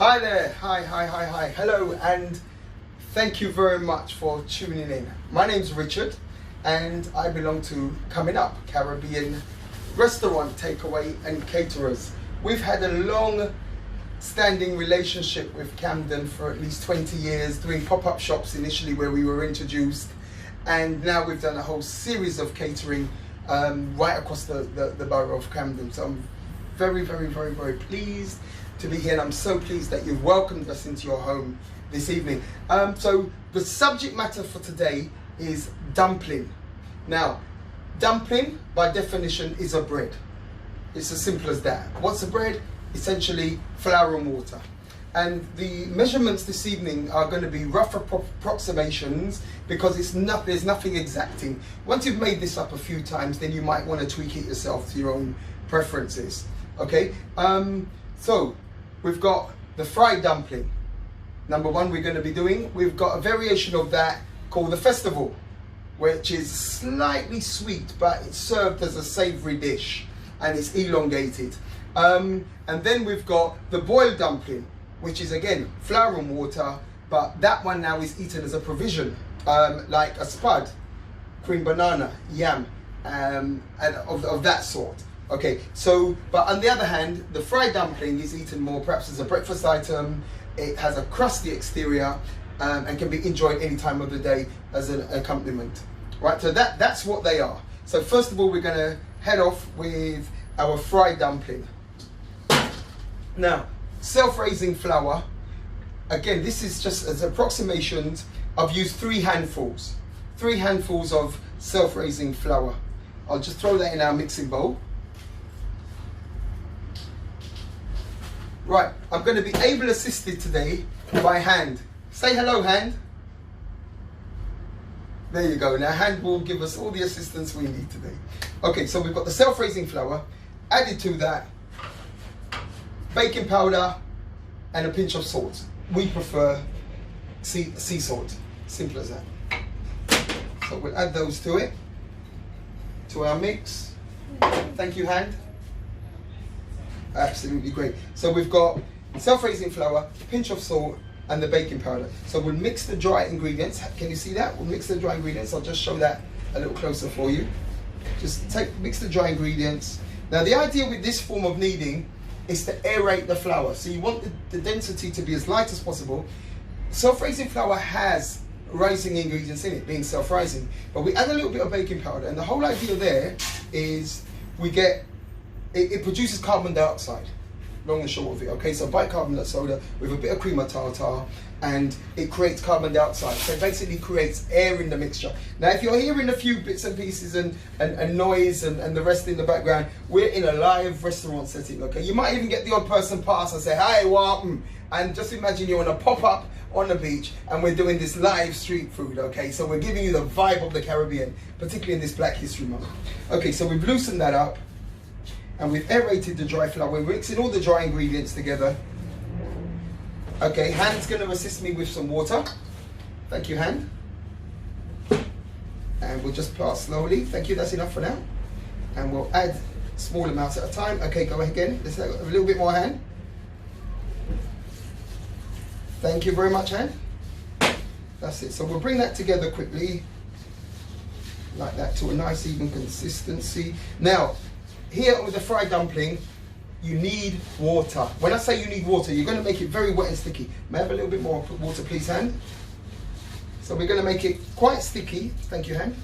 Hi there, hi, hello, and thank you very much for tuning in. My name's Richard, and I belong to Coming Up, Caribbean restaurant, takeaway and caterers. We've had a long standing relationship with Camden for at least 20 years, doing pop-up shops initially where we were introduced, and now we've done a whole series of catering right across the borough of Camden. So I'm very pleased to be here, and I'm so pleased that you've welcomed us into your home this evening. So the subject matter for today is dumpling. Now, dumpling by definition is a bread. It's as simple as that. What's a bread? Essentially flour and water. And the measurements this evening are going to be rough approximations because there's nothing exacting. Once you've made this up a few times, then you might want to tweak it yourself to your own preferences. Okay, so we've got the fried dumpling. Number one we're going to be doing. We've got a variation of that called the festival, which is slightly sweet, but it's served as a savoury dish and it's elongated. And then we've got the boiled dumpling, which is again flour and water, but that one now is eaten as a provision, like a spud, cream banana, yam, and of that sort. Okay, so, but on the other hand, the fried dumpling is eaten more perhaps as a breakfast item. It has a crusty exterior and can be enjoyed any time of the day as an accompaniment. Right, so that's what they are. So first of all, we're going to head off with our fried dumpling. Now, self-raising flour, again, this is just as approximations. I've used 3 handfuls of self-raising flour. I'll just throw that in our mixing bowl. Right, I'm going to be able assisted today by hand. Say hello, hand. There you go. Now, hand will give us all the assistance we need today. Okay, so we've got the self-raising flour. Added to that, baking powder and a pinch of salt. We prefer sea salt. Simple as that. So we'll add those to it, to our mix. Thank you, hand. Absolutely great. So we've got self-raising flour, pinch of salt, and the baking powder. So we'll mix the dry ingredients. Can you see that? We'll mix the dry ingredients. I'll just show that a little closer for you. Just mix the dry ingredients. Now the idea with this form of kneading is to aerate the flour. So you want the density to be as light as possible. Self-raising flour has rising ingredients in it, being self-rising, but we add a little bit of baking powder, and the whole idea there is we get it produces carbon dioxide, long and short of it. Okay, so bicarbonate soda with a bit of cream of tartar, and it creates carbon dioxide. So it basically creates air in the mixture. Now, if you're hearing a few bits and pieces and noise and the rest in the background, we're in a live restaurant setting. Okay, you might even get the odd person pass and say, "Hi, welcome." And just imagine you're on a pop-up on the beach and we're doing this live street food. Okay, so we're giving you the vibe of the Caribbean, particularly in this Black History Month. Okay, so we've loosened that up. And we've aerated the dry flour. We're mixing all the dry ingredients together. Okay, hand's going to assist me with some water. Thank you, hand. And we'll just pour slowly. Thank you, that's enough for now. And we'll add small amounts at a time. Okay, go ahead again. Let's have a little bit more, hand. Thank you very much, hand. That's it. So we'll bring that together quickly, like that, to a nice even consistency. Now, here with the fried dumpling, you need water. When I say you need water, you're going to make it very wet and sticky. May I have a little bit more water, please, hand? So we're going to make it quite sticky. Thank you, hand.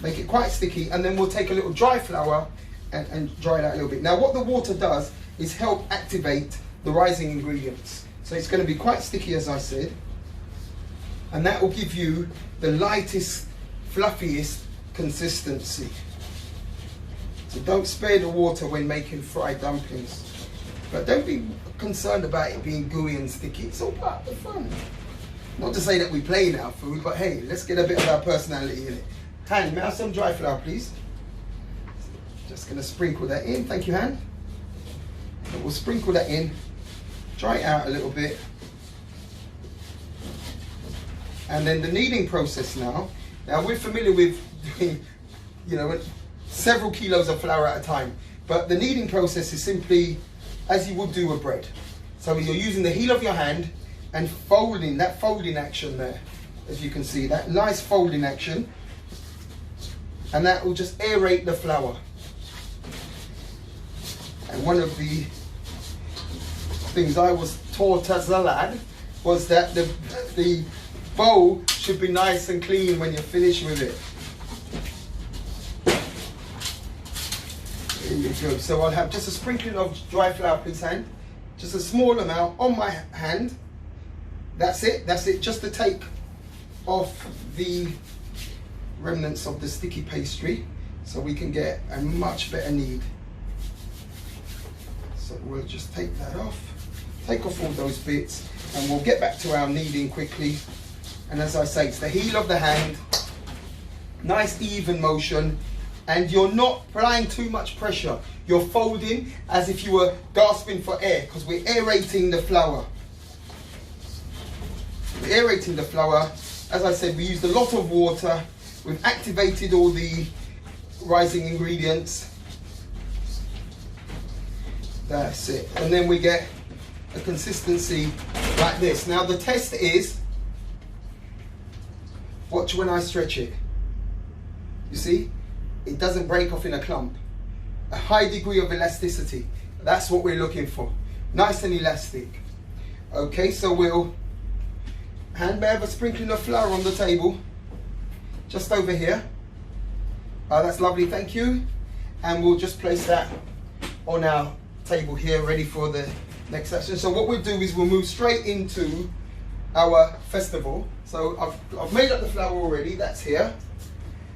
Make it quite sticky, and then we'll take a little dry flour and dry it out a little bit. Now, what the water does is help activate the rising ingredients. So it's going to be quite sticky, as I said, and that will give you the lightest, fluffiest consistency. So don't spare the water when making fried dumplings. But don't be concerned about it being gooey and sticky. It's all part of the fun. Not to say that we play in our food, but hey, let's get a bit of our personality in it. Han, may I have some dry flour, please? Just going to sprinkle that in. Thank you, Han. So we'll sprinkle that in, dry it out a little bit. And then the kneading process now. Now we're familiar with doing, several kilos of flour at a time. But the kneading process is simply as you would do a bread. So you're using the heel of your hand and folding, that folding action there, as you can see, that nice folding action, and that will just aerate the flour. And one of the things I was taught as a lad was that the bowl should be nice and clean when you're finished with it. There you go. So I'll have just a sprinkling of dry flour, please, hand. Just a small amount on my hand. That's it. That's it. Just to take off the remnants of the sticky pastry, so we can get a much better knead. So we'll just take that off. Take off all those bits, and we'll get back to our kneading quickly. And as I say, it's the heel of the hand, nice even motion, and you're not applying too much pressure. You're folding as if you were gasping for air, because we're aerating the flour. We're aerating the flour. As I said, we used a lot of water. We've activated all the rising ingredients. That's it. And then we get a consistency like this. Now the test is, watch when I stretch it. You see, it doesn't break off in a clump. A high degree of elasticity. That's what we're looking for. Nice and elastic. Okay, so we'll hand have a sprinkling of flour on the table, just over here. That's lovely, thank you. And we'll just place that on our table here, ready for the next session. So what we'll do is we'll move straight into our festival. So I've made up the flour already, that's here.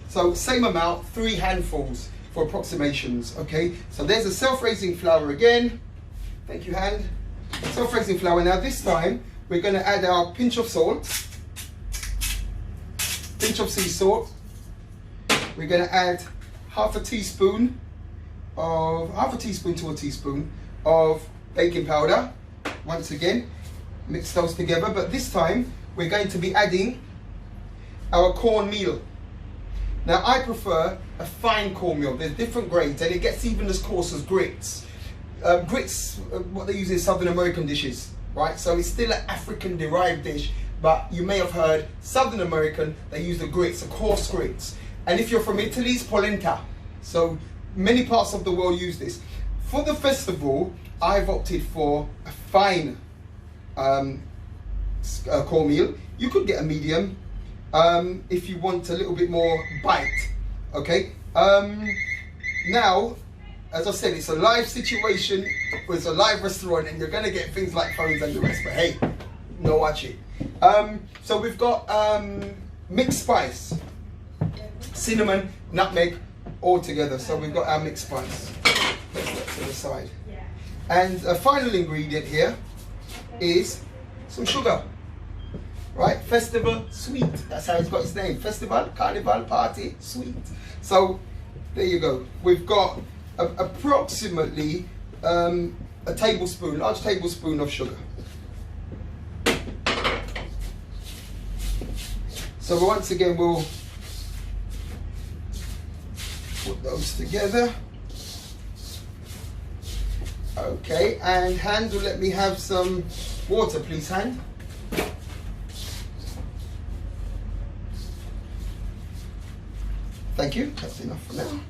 So same amount, 3 handfuls for approximations, okay? So there's a self-raising flour again. Thank you, hand. Self-raising flour. Now this time, we're gonna add our pinch of salt, pinch of sea salt. We're gonna add half a teaspoon to a teaspoon of baking powder. Once again, mix those together, but this time we're going to be adding our cornmeal. Now I prefer a fine cornmeal. There's different grades and it gets even as coarse as grits. Grits, what they use in Southern American dishes, right? So it's still an African derived dish, but you may have heard Southern American, they use the grits, the coarse grits. And if you're from Italy, it's polenta. So many parts of the world use this. For the festival, I've opted for a fine cornmeal. You could get a medium if you want a little bit more bite, okay? Now, as I said, it's a live situation, it's a live restaurant, and you're gonna get things like phones and the rest, but hey, no watch it. So we've got mixed spice, cinnamon, nutmeg, all together. So we've got our mixed spice. Let's put that to the side. And a final ingredient here is some sugar, right? Festival sweet, that's how it's got its name. Festival, carnival, party, sweet. So there you go. We've got approximately a tablespoon, large tablespoon of sugar. So once again, we'll put those together. Okay, and hand will let me have some water, please, hand. Thank you, that's enough for now.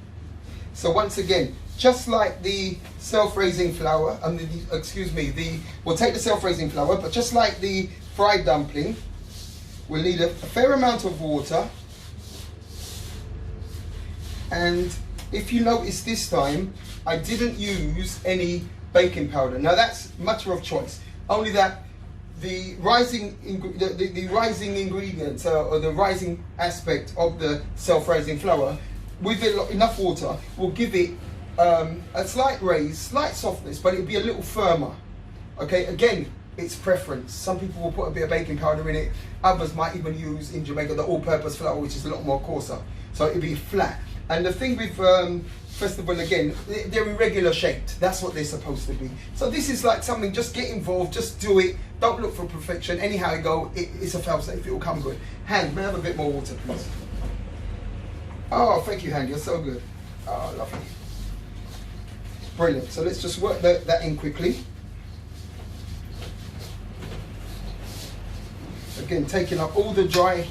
So once again, just like the self-raising flour, we'll take the self-raising flour, but just like the fried dumpling, we'll need a fair amount of water. And if you notice this time, I didn't use any baking powder. Now that's matter of choice. Only that the rising ingredients or the rising aspect of the self-raising flour, with enough water, will give it a slight raise, slight softness, but it'll be a little firmer. Okay, again, it's preference. Some people will put a bit of baking powder in it. Others might even use in Jamaica the all-purpose flour, which is a lot more coarser. So it'll be flat. And the thing with festival, again, they're irregular shaped. That's what they're supposed to be. So this is like something, just get involved, just do it. Don't look for perfection. Anyhow you go, it's a fail-safe, it will come good. Hand, may I have a bit more water, please? Oh, thank you, Hand, you're so good. Oh, lovely. Brilliant. So let's just work that in quickly. Again, taking up all the dry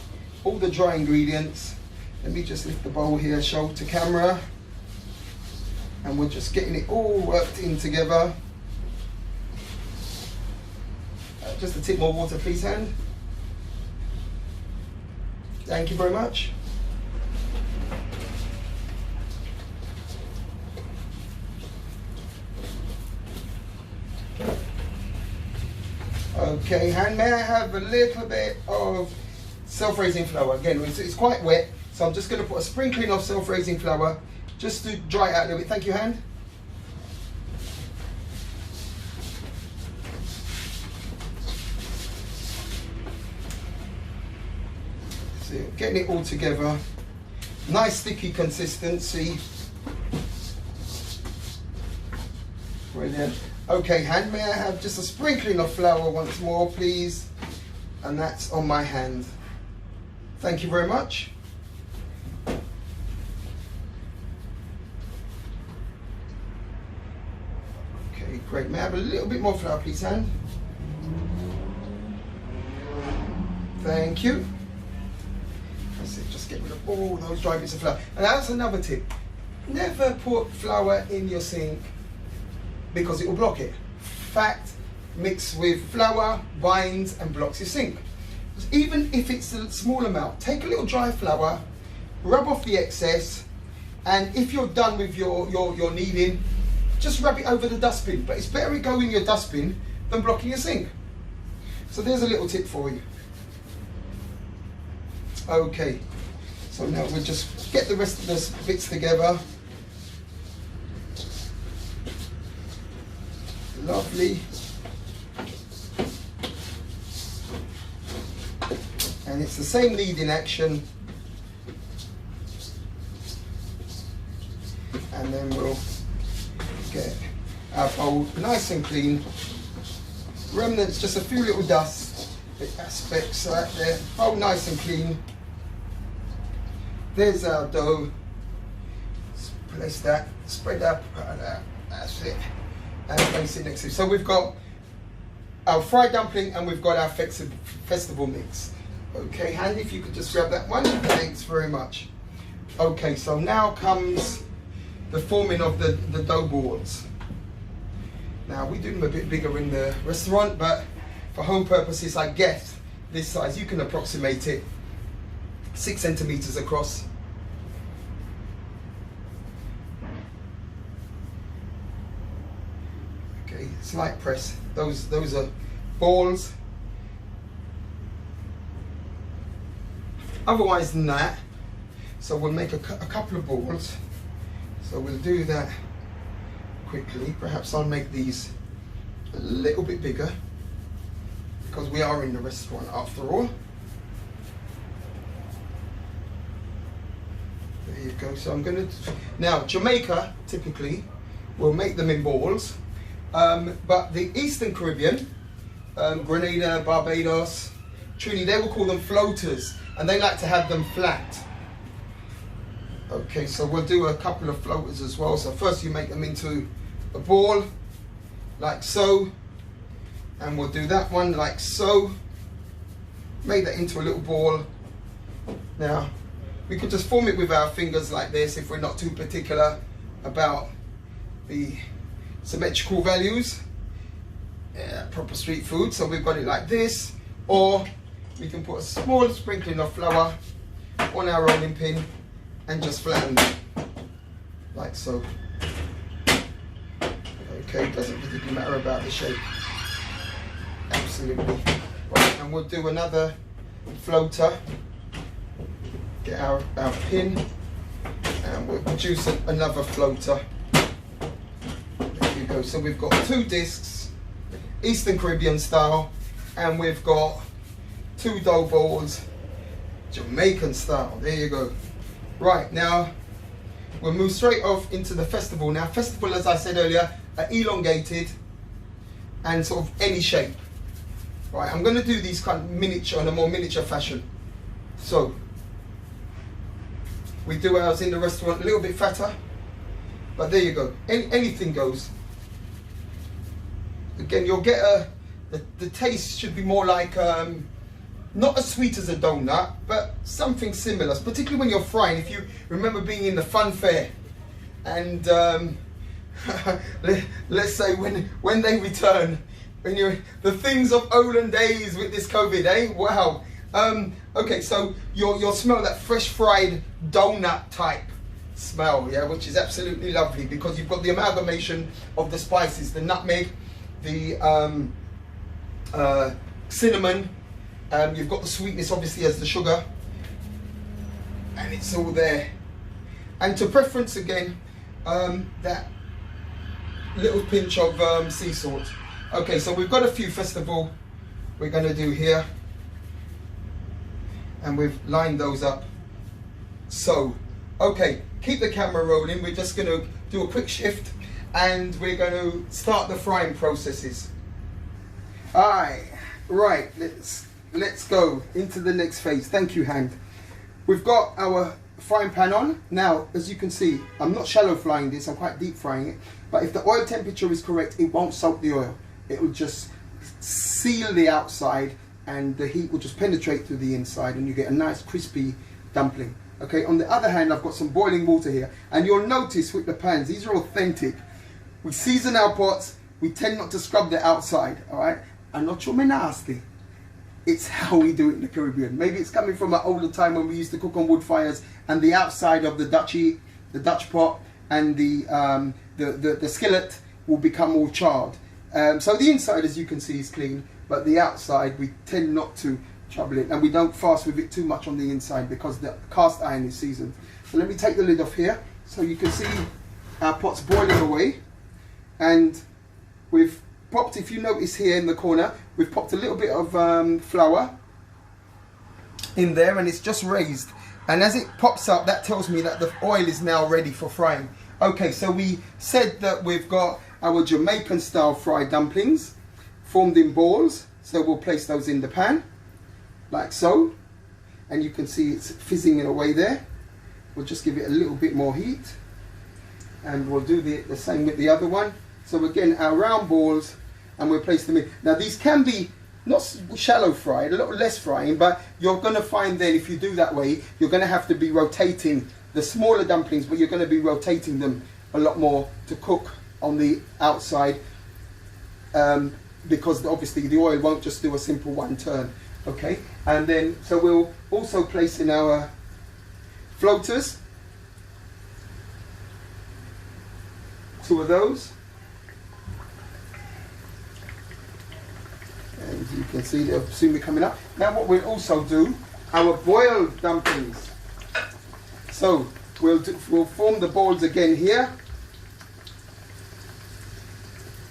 ingredients. Let me just lift the bowl here, show to camera. And we're just getting it all worked in together. Just a tip more water, please, hand. Thank you very much. Okay, hand, may I have a little bit of self-raising flour? Again, it's quite wet, so I'm just going to put a sprinkling of self-raising flour just to dry it out a little bit. Thank you, hand. So getting it all together. Nice sticky consistency. Brilliant. Okay, hand, may I have just a sprinkling of flour once more, please? And that's on my hand. Thank you very much. Okay, great. May I have a little bit more flour, please, hand? Thank you. That's it, just get rid of all those dry bits of flour. And that's another tip. Never put flour in your sink because it will block it. Fat mixed with flour binds and blocks your sink. Even if it's a small amount, take a little dry flour, rub off the excess, and if you're done with your kneading, just rub it over the dustbin. But it's better it go in your dustbin than blocking your sink. So there's a little tip for you. Okay, so now we'll just get the rest of the bits together. Lovely. And it's the same kneading action. And then we'll get our bowl nice and clean. Remnants, just a few little dust aspects right there. Bowl nice and clean. There's our dough. Place that, spread that, that's it. And place it next to it. So we've got our fried dumpling and we've got our festival mix. Okay, Handy, if you could just grab that one. Thanks very much. Okay, so now comes the forming of the dough balls. Now we do them a bit bigger in the restaurant, but for home purposes, I guess this size, you can approximate it 6 centimeters across. Okay, slight press. Those are balls. Otherwise than that, so we'll make a couple of balls. So we'll do that quickly. Perhaps I'll make these a little bit bigger because we are in the restaurant after all. There you go. So I'm going to, now Jamaica typically will make them in balls, but the Eastern Caribbean, Grenada, Barbados, Trinidad, they will call them floaters, and they like to have them flat. Okay, so we'll do a couple of floaters as well. So first you make them into a ball, like so, and we'll do that one like so. Make that into a little ball. Now, we could just form it with our fingers like this if we're not too particular about the symmetrical values. Yeah, proper street food. So we've got it like this, or we can put a small sprinkling of flour on our rolling pin and just flatten it, like so. Okay, doesn't particularly matter about the shape. Absolutely. Right, and we'll do another floater. Get our pin, and we'll produce another floater. There you go. So we've got 2 discs, Eastern Caribbean style, and we've got 2 dough balls, Jamaican style. There you go. Right, now we'll move straight off into the festival. Now, festival, as I said earlier, are elongated and sort of any shape. Right, I'm going to do these kind of miniature, on a more miniature fashion. So, we do ours in the restaurant a little bit fatter, but there you go. Anything goes. Again, you'll get the taste should be more like not as sweet as a donut, but something similar, particularly when you're frying. If you remember being in the fun fair, and let's say when they return, when you're the things of olden days with this COVID, eh? Wow. Okay, so you'll smell that fresh fried donut type smell, yeah, which is absolutely lovely because you've got the amalgamation of the spices, the nutmeg, the cinnamon, you've got the sweetness obviously as the sugar, and it's all there. And to preference again, that little pinch of sea salt. Okay, so we've got a few first of all we're going to do here, and we've lined those up. So, okay, keep the camera rolling. We're just going to do a quick shift, and we're going to start the frying processes. Alright, right, let's go into the next phase. Thank you, Hand. We've got our frying pan on. Now, as you can see, I'm not shallow frying this, I'm quite deep frying it. But if the oil temperature is correct, it won't soak the oil. It will just seal the outside, and the heat will just penetrate through the inside, and you get a nice crispy dumpling. Okay, on the other hand, I've got some boiling water here, and you'll notice with the pans, these are authentic. We season our pots, we tend not to scrub the outside, all right? I'm not sure we're nasty. It's how we do it in the Caribbean. Maybe it's coming from an older time when we used to cook on wood fires, and the outside of the Dutch pot, and the skillet will become all charred. So the inside, as you can see, is clean, but the outside we tend not to trouble it, and we don't fast with it too much on the inside because the cast iron is seasoned. So let me take the lid off here so you can see our pot's boiling away, and we've popped, if you notice here in the corner, we've popped a little bit of flour in there, and it's just raised, and as it pops up, that tells me that the oil is now ready for frying. Okay, so we said that we've got our Jamaican style fried dumplings formed in balls, so we'll place those in the pan like so, and you can see it's fizzing away there. We'll just give it a little bit more heat, and we'll do the same with the other one. So again, our round balls, and we'll place them in. Now these can be not shallow fried, a little less frying, but you're going to find then if you do that way, you're going to have to be rotating the smaller dumplings, but you're going to be rotating them a lot more to cook on the outside, because obviously the oil won't just do a simple one turn. Okay, and then so we'll also place in our floaters, 2 of those, and you can see they'll soon be coming up. Now what we'll also do, our boiled dumplings. So we'll form the balls again here,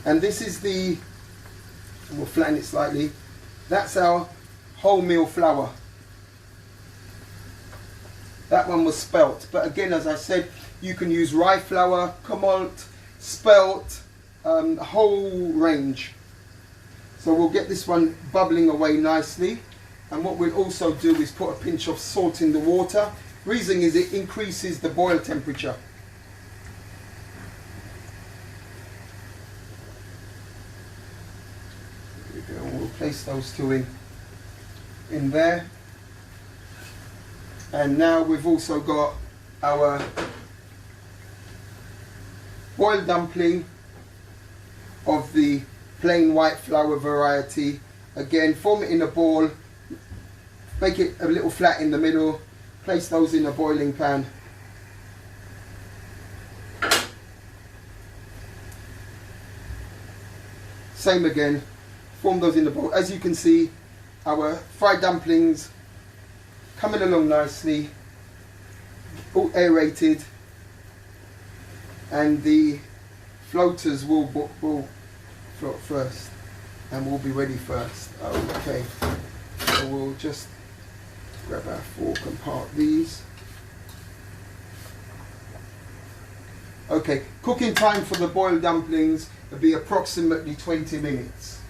and this is we'll flatten it slightly, that's our wholemeal flour. That one was spelt, but again, as I said, you can use rye flour, kamalt, spelt, a whole range. So we'll get this one bubbling away nicely, and what we'll also do is put a pinch of salt in the water. Reason is it increases the boil temperature. There we go. We'll place those 2 in there, and now we've also got our boiled dumpling of the plain white flour variety. Again, form it in a ball, make it a little flat in the middle, place those in a boiling pan. Same again, form those in the bowl. As you can see, our fried dumplings coming along nicely, all aerated, and the floaters will float first, and will be ready first. Okay, so we'll just grab our fork and part these. Okay, cooking time for the boiled dumplings will be approximately 20 minutes.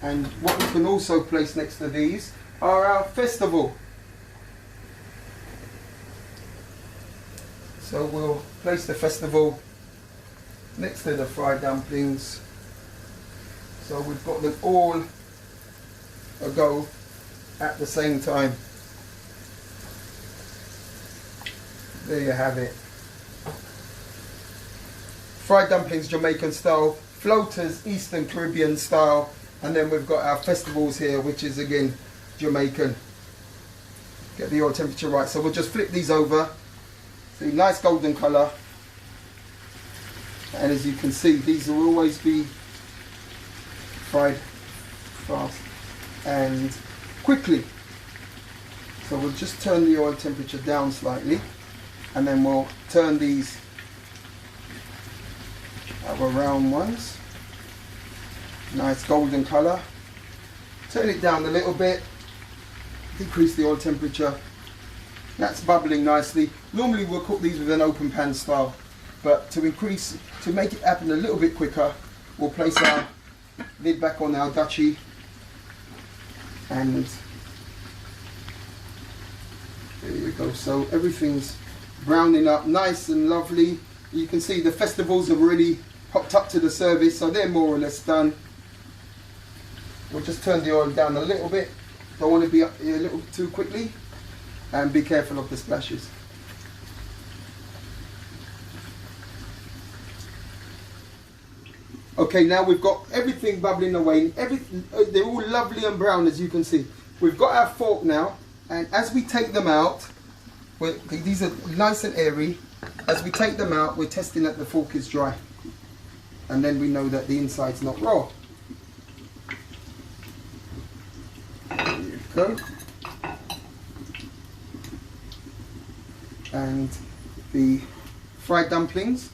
And what we can also place next to these are our festival. So we'll place the festival next to the fried dumplings. So we've got them all a go. at the same time. There you have it. Fried dumplings, Jamaican style. Floaters, Eastern Caribbean style. And then we've got our festivals here, which is again Jamaican. Get the oil temperature right. So we'll just flip these over. See, nice golden colour. And as you can see, these will always be fried fast and quickly. So we'll just turn the oil temperature down slightly, and then we'll turn these our round ones. Nice golden colour. Turn it down a little bit, decrease the oil temperature. That's bubbling nicely. Normally we'll cook these with an open pan style, but to make it happen a little bit quicker, we'll place our lid back on our duchy, and there you go. So everything's browning up nice and lovely. You can see the festivals have really popped up to the service, so they're more or less done. We'll just turn the oil down a little bit. Don't want to be up here a little too quickly, and be careful of the splashes. Okay, now we've got everything bubbling away. They're all lovely and brown, as you can see. We've got our fork now, and as we take them out, these are nice and airy. As we take them out, we're testing that the fork is dry, and then we know that the inside's not raw. There you go. And the fried dumplings,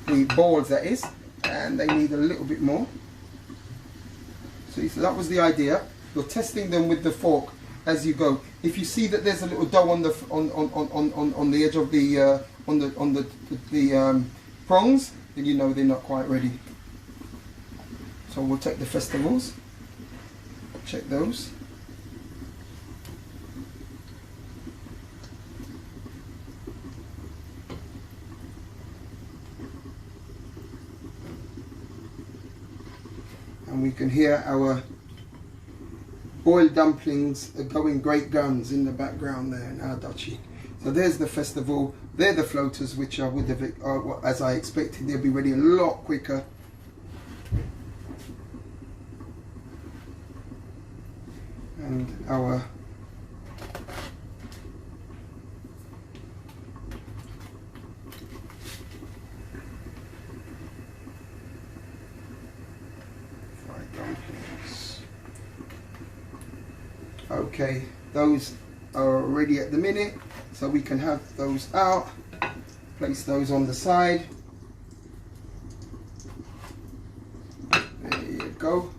the balls that is, and they need a little bit more. So that was the idea. You're testing them with the fork as you go. If you see that there's a little dough on the edge of the prongs, then you know they're not quite ready. So we'll take the festivals, check those. And we can hear our boiled dumplings are going great guns in the background there in our duchy. So there's the festival, they're the floaters, which I would have, as I expected, they'll be ready a lot quicker. And our dumplings. Okay, those are ready at the minute, so we can have those out, place those on the side. There you go,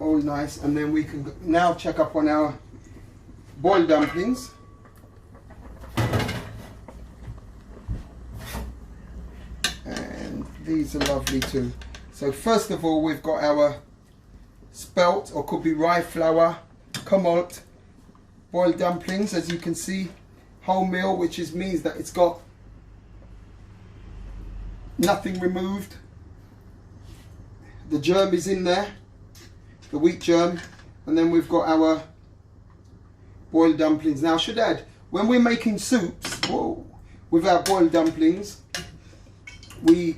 all nice. And then we can now check up on our boiled dumplings. And these are lovely too. So first of all, we've got our spelt, or could be rye flour, Cummin boiled dumplings, as you can see, wholemeal, which means that it's got nothing removed. The germ is in there, the wheat germ. And then we've got our boiled dumplings. Now I should add, when we're making soups, with our boiled dumplings, we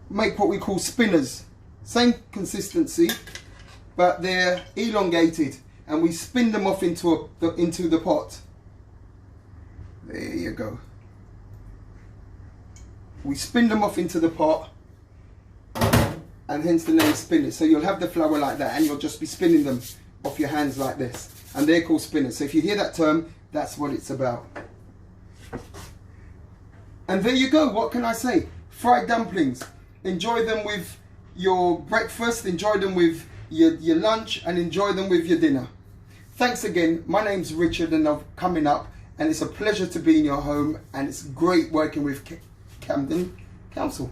make what we call spinners. Same consistency, but they're elongated, and we spin them off into the pot. There you go. We spin them off into the pot, and hence the name spinners. So you'll have the flour like that, and you'll just be spinning them off your hands like this, and they're called spinners. So if you hear that term, that's what it's about. And there you go. What can I say? Fried dumplings. Enjoy them with your breakfast, enjoy them with your lunch, and enjoy them with your dinner. Thanks again. My name's Richard, and I'm coming up, and it's a pleasure to be in your home, and it's great working with Camden Council.